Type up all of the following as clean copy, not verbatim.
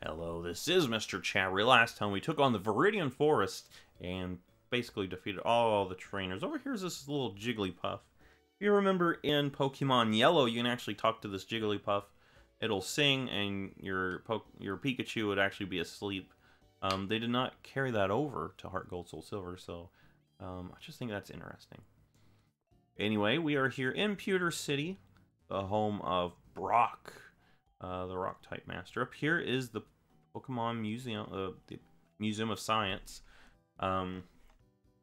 Hello, this is MrChabry. Last time we took on the Viridian Forest and basically defeated all the trainers. Over here's this little Jigglypuff. If you remember in Pokemon Yellow, you can actually talk to this Jigglypuff. It'll sing and your Pikachu would actually be asleep. They did not carry that over to Heart Gold, Soul Silver, so I just think that's interesting. Anyway, we are here in Pewter City, the home of Brock, the Rock-type Master. Up here is the Pokemon Museum, the Museum of Science. I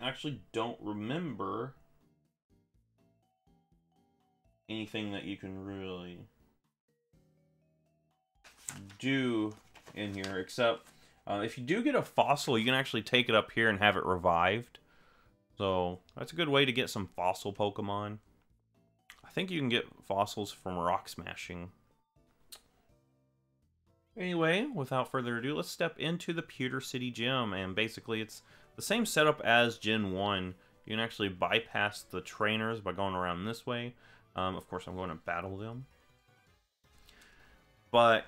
actually don't remember anything that you can really do in here, except if you do get a fossil, you can actually take it up here and have it revived. So that's a good way to get some fossil Pokemon. I think you can get fossils from rock smashing. Anyway, without further ado, let's step into the Pewter City Gym, and basically it's the same setup as Gen 1. You can actually bypass the trainers by going around this way. Of course, I'm going to battle them. But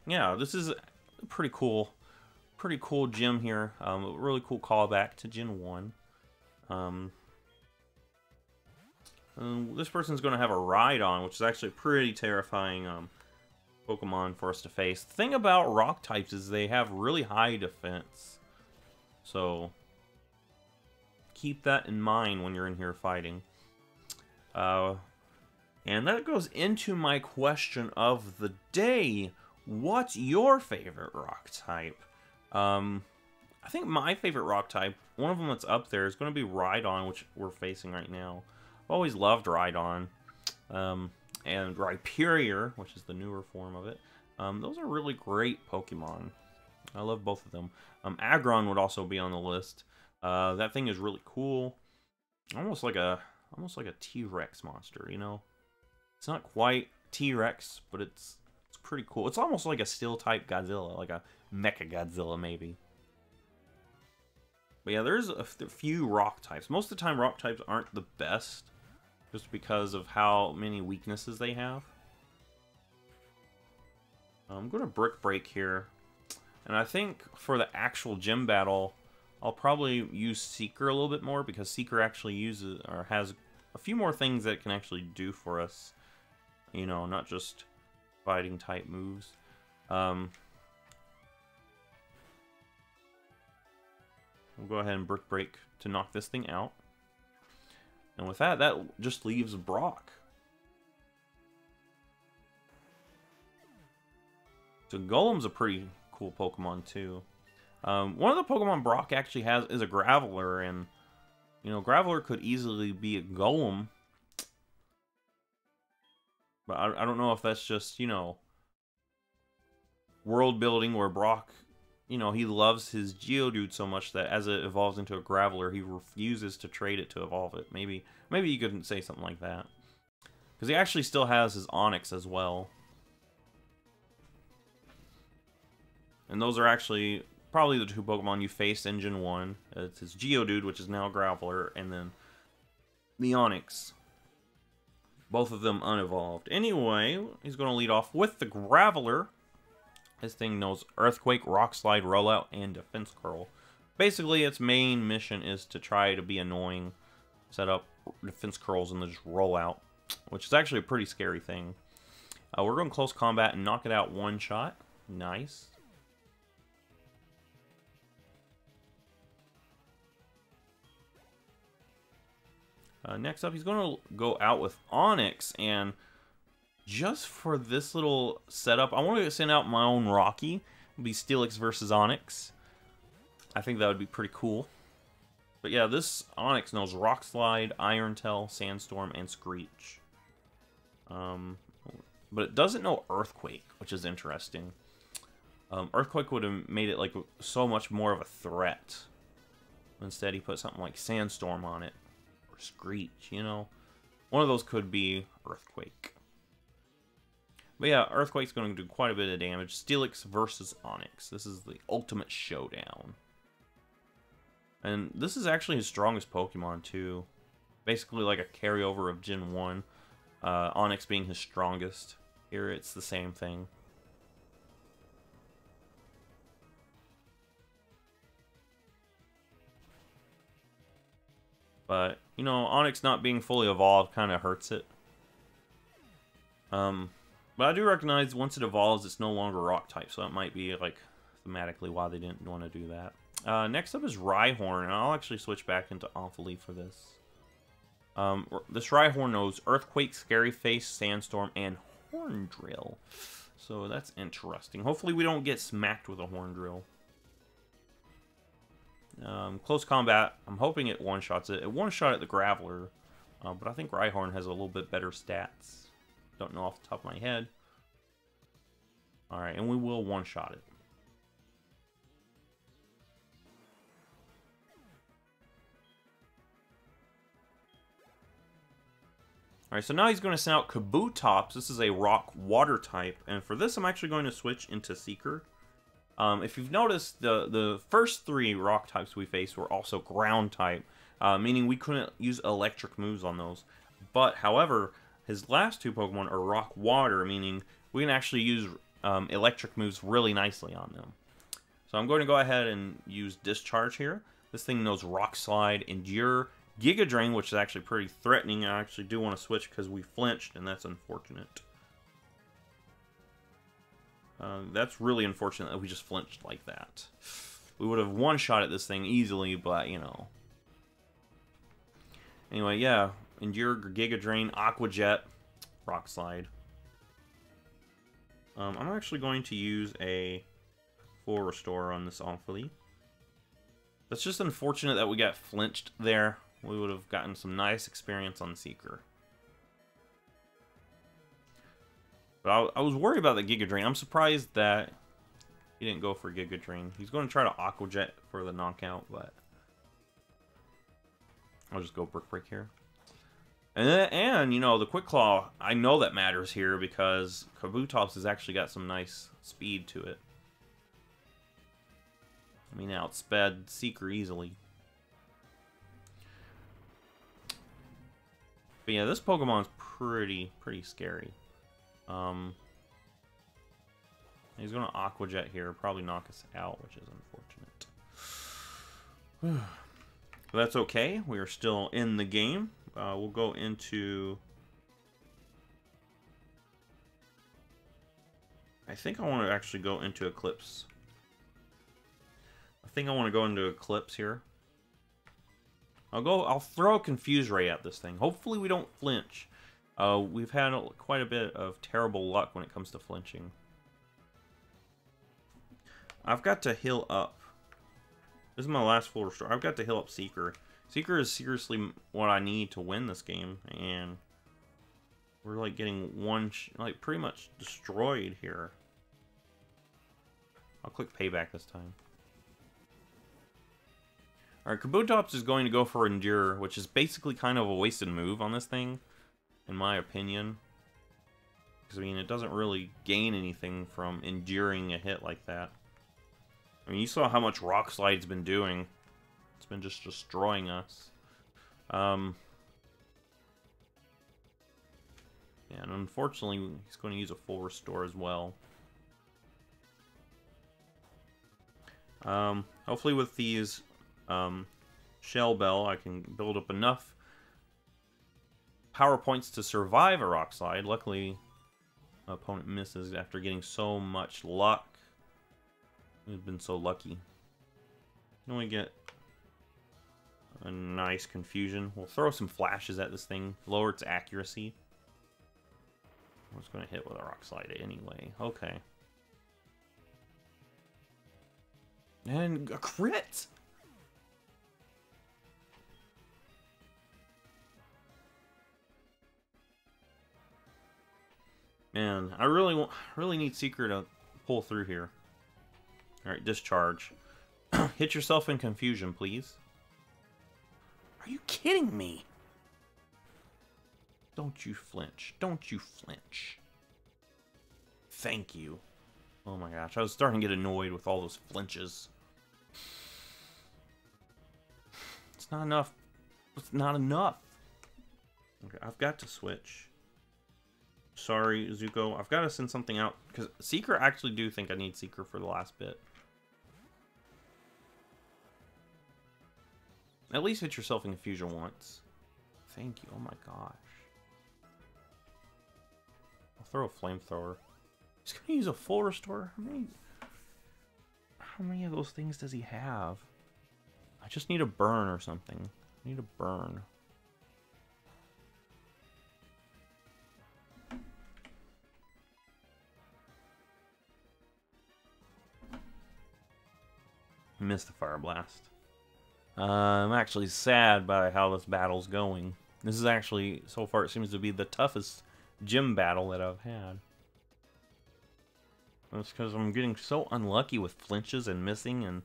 yeah, this is a pretty cool gym here. A really cool callback to Gen 1. This person's going to have a Rhydon, which is actually a pretty terrifying Pokemon for us to face. The thing about rock types is they have really high defense. So keep that in mind when you're in here fighting. And that goes into my question of the day. What's your favorite rock type? I think my favorite rock type, one of them that's up there, is going to be Rhydon, which we're facing right now. I've always loved Rhydon. And Rhyperior, which is the newer form of it. Those are really great Pokemon. I love both of them. Aggron would also be on the list. That thing is really cool. Almost like a T-Rex monster, you know? It's not quite T-Rex, but it's pretty cool. It's almost like a Steel-type Godzilla, like a Mecha Godzilla, maybe. But yeah, there's a few rock types. Most of the time, rock types aren't the best, just because of how many weaknesses they have. I'm going to Brick Break here. And I think for the actual gym battle, I'll probably use Seeker a little bit more, because Seeker actually uses, or has a few more things that it can actually do for us. You know, not just fighting type moves. We'll go ahead and Brick Break to knock this thing out. And with that, that just leaves Brock. So Golem's a pretty cool Pokemon too. One of the Pokemon Brock actually has is a Graveler, and you know, Graveler could easily be a Golem. But I don't know if that's just, you know, world building where Brock, you know, he loves his Geodude so much that as it evolves into a Graveler, he refuses to trade it to evolve it. Maybe you couldn't say something like that. Because he actually still has his Onyx as well. And those are actually probably the two Pokemon you faced in Gen 1. It's his Geodude, which is now Graveler, and then the Onyx. Both of them unevolved. Anyway, he's going to lead off with the Graveler. This thing knows Earthquake, Rock Slide, Rollout, and Defense Curl. Basically, its main mission is to try to be annoying, set up Defense Curls, and then just roll out, which is actually a pretty scary thing. We're going close combat and knock it out one shot. Nice. Next up, he's going to go out with Onyx, and just for this little setup, I want to send out my own Rocky. It'll be Steelix versus Onyx. I think that would be pretty cool. But yeah, this Onyx knows Rock Slide, Iron Tail, Sandstorm, and Screech. But it doesn't know Earthquake, which is interesting. Earthquake would have made it like so much more of a threat. Instead, he put something like Sandstorm on it. Screech, you know, one of those could be Earthquake. But yeah, Earthquake's going to do quite a bit of damage. Steelix versus Onyx. This is the ultimate showdown. And this is actually his strongest Pokemon too. Basically like a carryover of Gen 1. Onyx being his strongest. Here it's the same thing. But, you know, Onyx not being fully evolved kind of hurts it. But I do recognize once it evolves, it's no longer rock type, so that might be, like, thematically why they didn't want to do that. Next up is Rhyhorn, and I'll actually switch back into Awfully for this. This Rhyhorn knows Earthquake, Scary Face, Sandstorm, and Horn Drill. So that's interesting. Hopefully we don't get smacked with a Horn Drill. Close combat, I'm hoping it one-shots it. It one-shot the Graveler, but I think Rhyhorn has a little bit better stats. Don't know off the top of my head. Alright, and we will one-shot it. Alright, so now he's going to send out Kabutops. This is a rock water type, and for this I'm actually going to switch into Seeker. If you've noticed, the first 3 rock types we faced were also ground type, meaning we couldn't use electric moves on those. But, however, his last 2 Pokemon are rock water, meaning we can actually use electric moves really nicely on them. So I'm going to go ahead and use Discharge here. This thing knows Rock Slide, Endure, Giga Drain, which is actually pretty threatening. I actually do want to switch because we flinched, and that's unfortunate. That's really unfortunate that we just flinched like that. We would have one-shot at this thing easily, but, you know. Anyway, yeah. Endure, Giga Drain, Aqua Jet, Rock Slide. I'm actually going to use a full Restore on this Awfully. That's just unfortunate that we got flinched there. We would have gotten some nice experience on Seeker. But I was worried about the Giga Drain. I'm surprised that he didn't go for Giga Drain. He's going to try to Aqua Jet for the knockout, but I'll just go Brick Break here. And, you know, the Quick Claw, I know that matters here because Kabutops has actually got some nice speed to it. I mean, outsped Seeker easily. But yeah, this Pokemon's pretty scary. He's going to Aqua Jet here, probably knock us out, which is unfortunate. But that's okay, we are still in the game. We'll go into... I think I want to actually go into Eclipse. I think I want to go into Eclipse here. I'll throw a Confuse Ray at this thing. Hopefully we don't flinch. We've had quite a bit of terrible luck when it comes to flinching. I've got to heal up. This is my last full restore. I've got to heal up Seeker. Seeker is seriously what I need to win this game, and we're like getting like pretty much destroyed here. I'll click Payback this time. Alright, Kabutops is going to go for Endure, which is basically kind of a wasted move on this thing, in my opinion. Because, I mean, it doesn't really gain anything from enduring a hit like that. I mean, you saw how much Rock Slide's been doing. It's been just destroying us. Yeah, and unfortunately, he's going to use a full restore as well. Hopefully with these Shell Bell, I can build up enough power points to survive a Rock Slide. Luckily, my opponent misses after getting so much luck. We've been so lucky. Then we get a nice confusion. We'll throw some flashes at this thing, lower its accuracy. I was going to hit with a Rock Slide anyway. Okay. And a crit! Man, I really need Seeker to pull through here. Alright, Discharge. Hit yourself in confusion, please. Are you kidding me? Don't you flinch. Don't you flinch. Thank you. Oh my gosh, I was starting to get annoyed with all those flinches. It's not enough. It's not enough. Okay, I've got to switch. Sorry, Zuko. I've got to send something out. Because Seeker, I actually do think I need Seeker for the last bit. At least hit yourself in confusion once. Thank you. Oh my gosh. I'll throw a flamethrower. He's gonna use a full restore. How many of those things does he have? I just need a burn or something. I need a burn. Missed the fire blast. I'm actually sad by how this battle's going. This is actually, so far, it seems to be the toughest gym battle that I've had. That's because I'm getting so unlucky with flinches and missing and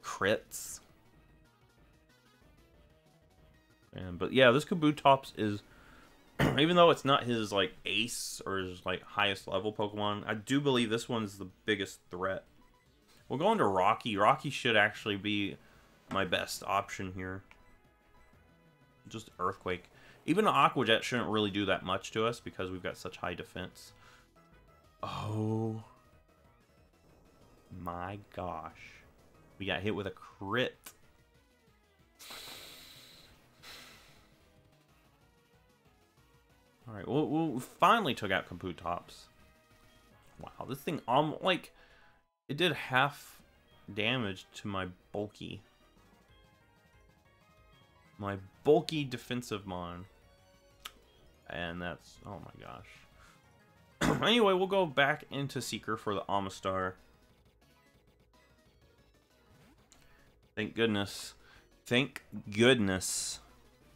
crits. But yeah, this Kabutops is, even though it's not his like ace or his like highest level Pokemon, I do believe this one's the biggest threat. We'll go into Rocky. Rocky should actually be my best option here. Just Earthquake. Even an Aqua Jet shouldn't really do that much to us because we've got such high defense. Oh my gosh. We got hit with a crit. Alright, we finally took out Kabutops. Wow, this thing, like, it did half damage to my bulky. My bulky defensive mon. And that's, oh my gosh. Anyway, we'll go back into Seeker for the Amistar. Thank goodness. Thank goodness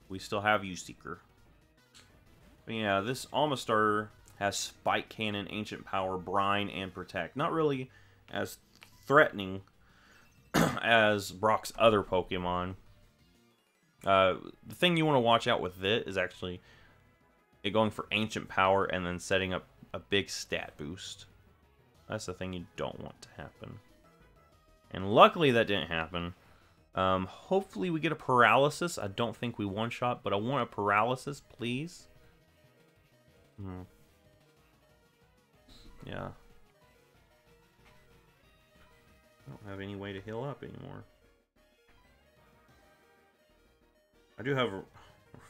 we still have you, Seeker. But yeah, this Amistar has Spike Cannon, Ancient Power, Brine, and Protect. Not really as threatening as Brock's other Pokemon. The thing you want to watch out with it is actually it going for Ancient Power and then setting up a big stat boost. That's the thing you don't want to happen. And luckily that didn't happen. Hopefully we get a Paralysis. I don't think we one-shot, but I want a Paralysis, please. Yeah. I don't have any way to heal up anymore. I do have a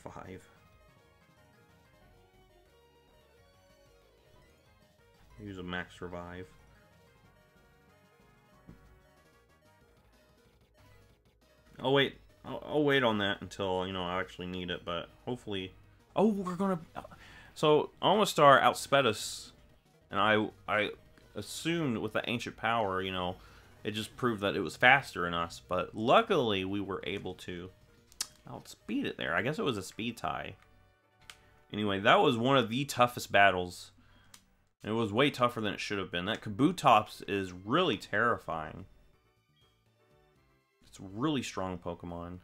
5. Use a max revive. I'll wait. I'll wait on that until, you know, I actually need it, but hopefully... Oh, we're gonna... So, Amistar outsped us, and I assumed with the Ancient Power, you know, it just proved that it was faster than us, but luckily we were able to outspeed it there. I guess it was a speed tie. Anyway, that was one of the toughest battles. It was way tougher than it should have been. That Kabutops is really terrifying. It's a really strong Pokemon.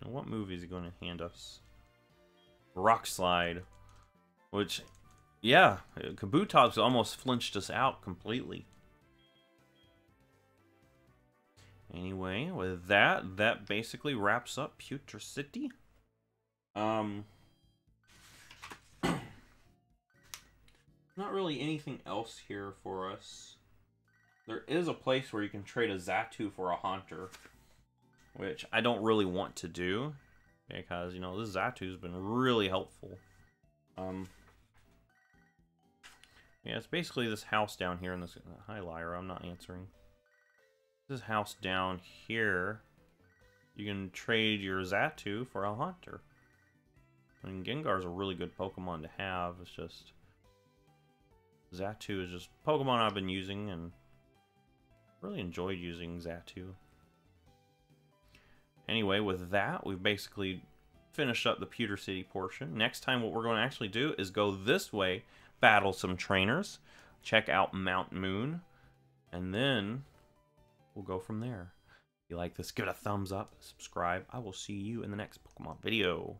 Now, what move is he going to hand us? Rock Slide. Which, yeah, Kabutops almost flinched us out completely. Anyway, with that basically wraps up Pewter City. Not really anything else here for us. There is a place where you can trade a Xatu for a Haunter, which I don't really want to do because, you know, this Xatu's been really helpful. Yeah, it's basically this house down here in this... Hi, Lyra, I'm not answering. This house down here, you can trade your Xatu for a Haunter. I mean, Gengar's a really good Pokemon to have. It's just... Xatu is just Pokemon I've been using and really enjoyed using Xatu. Anyway, with that, we've basically finished up the Pewter City portion. Next time, what we're going to actually do is go this way, battle some trainers, check out Mount Moon, and then we'll go from there. If you like this, give it a thumbs up, subscribe. I will see you in the next Pokemon video.